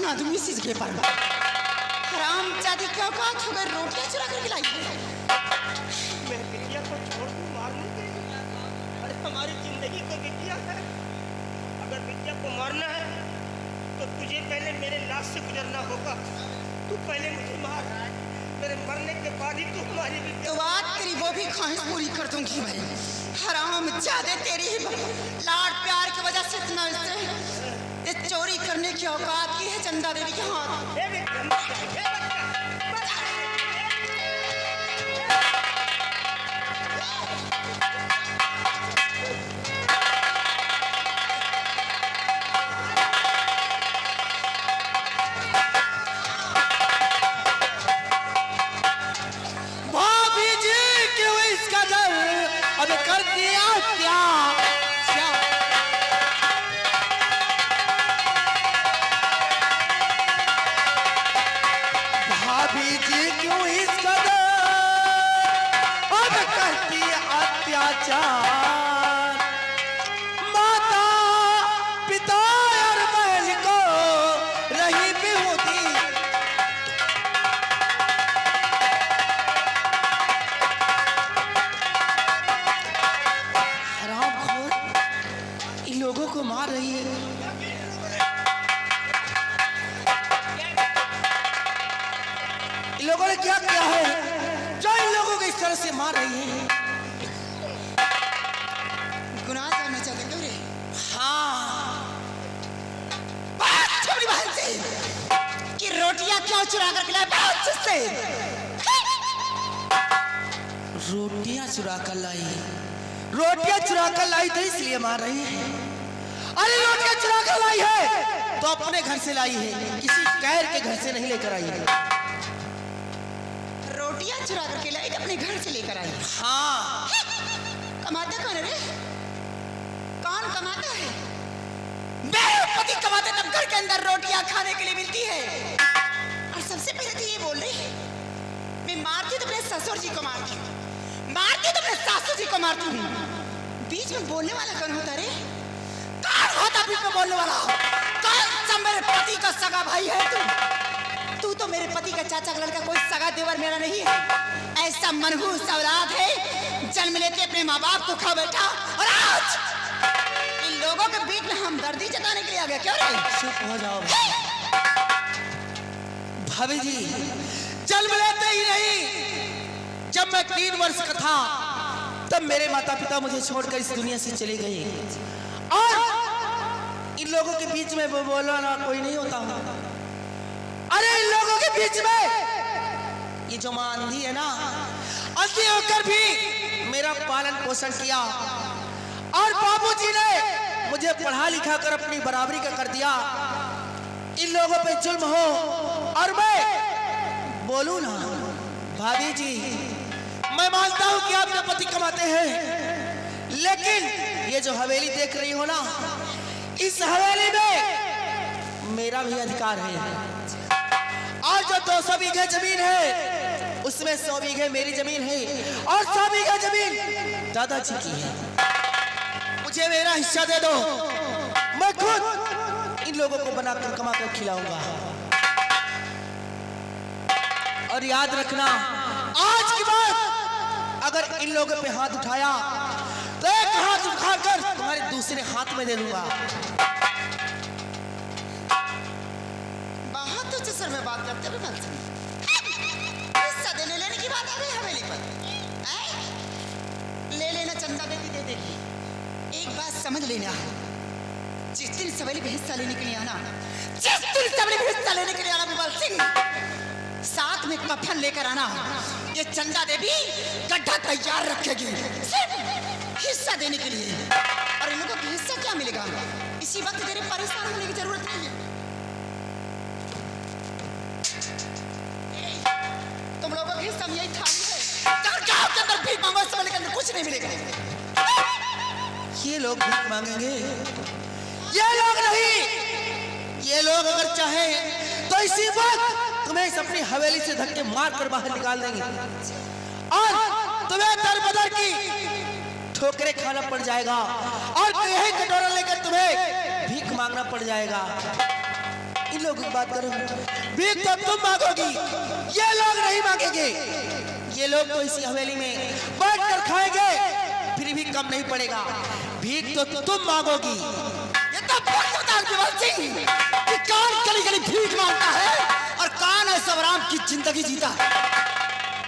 आदमी से जगह पर हराम जादी क्या औकात हो गई रोटियां चुरा कर खिलाई मैं बिटिया को छोड़ दूं मार नहीं देगी। अरे हमारी जिंदगी तो बिटिया है। अगर बिटिया को मारना है तो तुझे पहले मेरे लाश से गुजरना होगा। तू पहले मुझे मार, मेरे मरने के बाद ही तू हमारी बिटिया। तो बात तेरी वो भी ख्वाहिश पूरी कर दूंगी मैं। हराम जादे तेरी लाड प्यार की वजह से इतना ये चोरी करने की औकात की है चंदा देवी के हाथ। लोगों ने क्या किया है जो इन लोगों को इस तरह से मार रही है? गुनाह जानना चाहते क्यों रे? हाँ, बात छोड़ी बहन से कि रोटियां क्यों चुरा कर खिलाए? बहुत से रोटियां चुरा कर लाई, रोटियां चुरा कर लाई तो इसलिए मार रही है। अरे रोटियां चुरा कर लाई है तो अपने घर से लाई है, किसी कैर के घर से नहीं लेकर आई है। रोटियां चुरा करके लाई अपने घर से लेकर आई। हाँ, कमाता कौन है रे? कौन कमाता है? मेरे पति कमाते तब घर के अंदर रोटियां खाने के लिए मिलती है। और सबसे पहले तो ये बोल रही मैं मारती तो अपने ससुर जी को मारती हूँ, मारती तो अपने सासू जी को मारती हूँ। बीच में बोलने वाला कौन होता रे? कौन होता बीच में बोलने वाला? कौन सा मेरे पति का सगा भाई है तू? तू तो मेरे पति का चाचा का लड़का, कोई सगा देवर मेरा नहीं है। ऐसा मनहूस औलाद है, जन्म लेते अपने माँ बाप को खा बैठा और आज इन लोगों के बीच में हमदर्दी जताने के लिए आ गया। क्यों रे? चुप हो जाओ भाभी जी। जन्म लेते ही नहीं, जब मैं 3 वर्ष का था तब मेरे माता पिता मुझे छोड़कर इस दुनिया से चले गए और इन लोगों के बीच में बोलना कोई नहीं होता। अरे इन लोगों के बीच में ये जो मां अंधी है ना, अंधी होकर भी मेरा पालन पोषण किया और बाबूजी ने मुझे पढ़ा लिखा कर अपनी बराबरी का कर दिया। इन लोगों पे जुल्म हो और मैं बोलूं ना भाभी जी, मैं मानता हूं कि आपके पति कमाते हैं, लेकिन ये जो हवेली देख रही हो ना, इस हवेली में मेरा भी अधिकार है। और जो 200 बीघे जमीन है उसमें 100 बीघे मेरी जमीन है और 100 बीघे जमीन दादाजी की है। मुझे मेरा हिस्सा दे दो, मैं खुद इन लोगों को बनाकर कमाकर खिलाऊंगा। और याद रखना, आज की बात अगर इन लोगों पे हाथ उठाया तो एक हाथ उठाकर तुम्हारे दूसरे हाथ में दे दूंगा। बहुत ऊंचे सर में बात करते हुए हिस्सा देने लेने की बात आ गई हवेली पर। ले लेना चंदा देती दे देगी। एक बात समझ लेना, जिस दिन सवेली पे हिस्सा लेने के लिए आना, जिस दिन सवेली पे हिस्सा लेने के लिए आना बिमल सिंह, साथ में कफन लेकर आना। ये चंदा देवी गड्ढा तैयार रखेगी सिर्फ हिस्सा देने के लिए। और इन लोगों को हिस्सा क्या मिलेगा? इसी वक्त तेरे परेशान होने की जरूरत नहीं है। तुम लोगों के हिस्सा में यही थाली है, गांव के अंदर भीख मांगो, सवाल के अंदर कुछ नहीं मिलेगा। ये लोग भीख मांगेंगे? ये लोग नहीं, ये लोग अगर चाहे तो इसी वक्त तुम्हें इस अपनी हवेली से धक्के मार कर बाहर निकाल देंगे और तुम्हें दर बदर की ठोकरे खाना पड़ जाएगा और यही कटोरा लेकर तुम्हें भीख मांगना पड़ जाएगा। इन लोगों की बात करो। भीख तो तुम मांगोगी, ये लोग नहीं मांगेंगे। ये लोग तो इसी हवेली में बैठ कर खाएंगे, फिर भी कम नहीं पड़ेगा। भीख तो तुम मांगोगी। ये तो विमल सिंह कि कौन गली गली भीख मांगता है और कौन है सबराम की जिंदगी जीता है।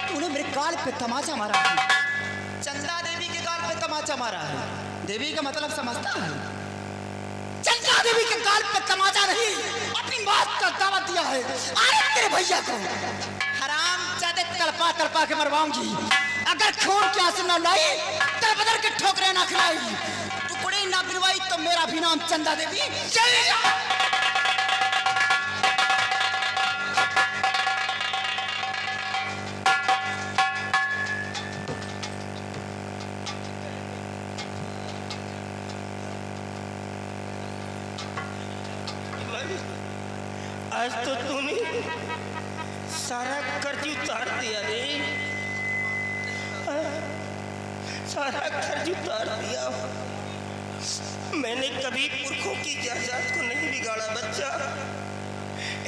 तूने मेरे गाल पे तमाचा मारा है, चंदा देवी के गाल पे तमाचा मारा है। देवी का मतलब समझता है? चंदा देवी के गाल पे तमाचा नहीं, अपनी बात का दावा दिया है। अरे तेरे भैया को हराम जादे तड़पा तड़पा के मरवाऊंगी। अगर खून के आंसू न लाई, दर के ठोकरे ना खिलाई, टुकड़े ना बिनवाई तो मेरा भी नाम चंदा देवी चलेगा। आज तो तूने सारा कर्ज उतार दिया रे, सारा कर्ज उतार दिया। मैंने कभी पुरखों की जायदाद को नहीं बिगाड़ा बच्चा।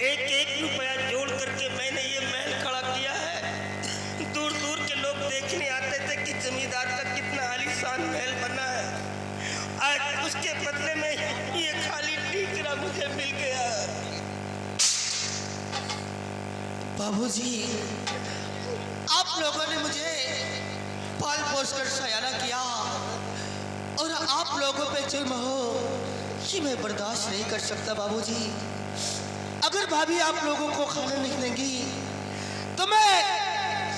एक एक रुपया जोड़ करके मैंने ये महल खड़ा किया है। दूर दूर के लोग देखने आते थे कि जमींदार का कितना आलीशान महल बना है। आज उसके बदले में ये खाली ठीकरा मुझे मिल गया। बाबूजी, आप लोगों ने मुझे पाल पोस कर सयाना किया और आप लोगों पे जुल्म हो कि मैं बर्दाश्त नहीं कर सकता बाबूजी। अगर भाभी आप लोगों को खाना नहीं देंगी तो मैं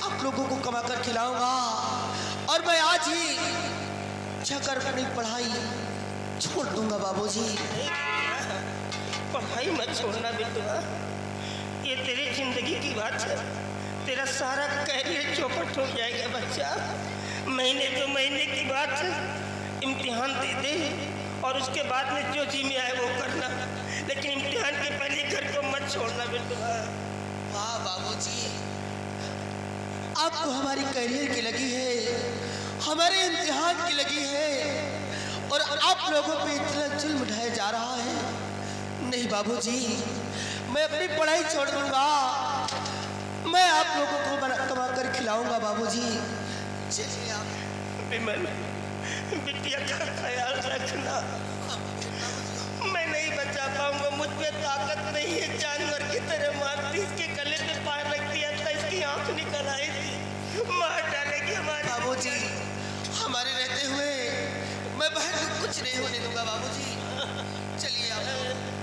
आप लोगों को कमा कर खिलाऊंगा और मैं आज ही जाकर अपनी पढ़ाई छोड़ दूंगा बाबूजी। पढ़ाई मत छोड़ना बेटा, ये तेरी जिंदगी की बात है। तेरा सारा कैरियर चौपट हो जाएगा बच्चा। महीने दो महीने की बात है, इम्तिहान दे दे और उसके बाद में जो जी में आए वो करना, लेकिन इम्तिहान के पहले घर को मत छोड़ना बेटा। वाह बाबूजी, आपको हमारी कैरियर की लगी है, हमारे इम्तिहान की लगी है और आप लोगों पे इतना जुल्म उठाया जा रहा है। नहीं बाबूजी, मैं अपनी पढ़ाई छोड़ दूंगा, मैं आप लोगों को कमा कर खिलाऊंगा बाबूजी। चलिए आप। विमल, बिटिया का ख्याल रखना। मैं नहीं बचा पाऊंगा, मुझ में ताकत नहीं है। जानवर की तरह मारती, इसके गले पे पैर रख दिया था, इसकी आंख निकल आई थी, मार डालेगी हमारी। बाबूजी, हमारे रहते हुए मैं बहन को कुछ नहीं होने दूंगा बाबूजी। चलिए आप।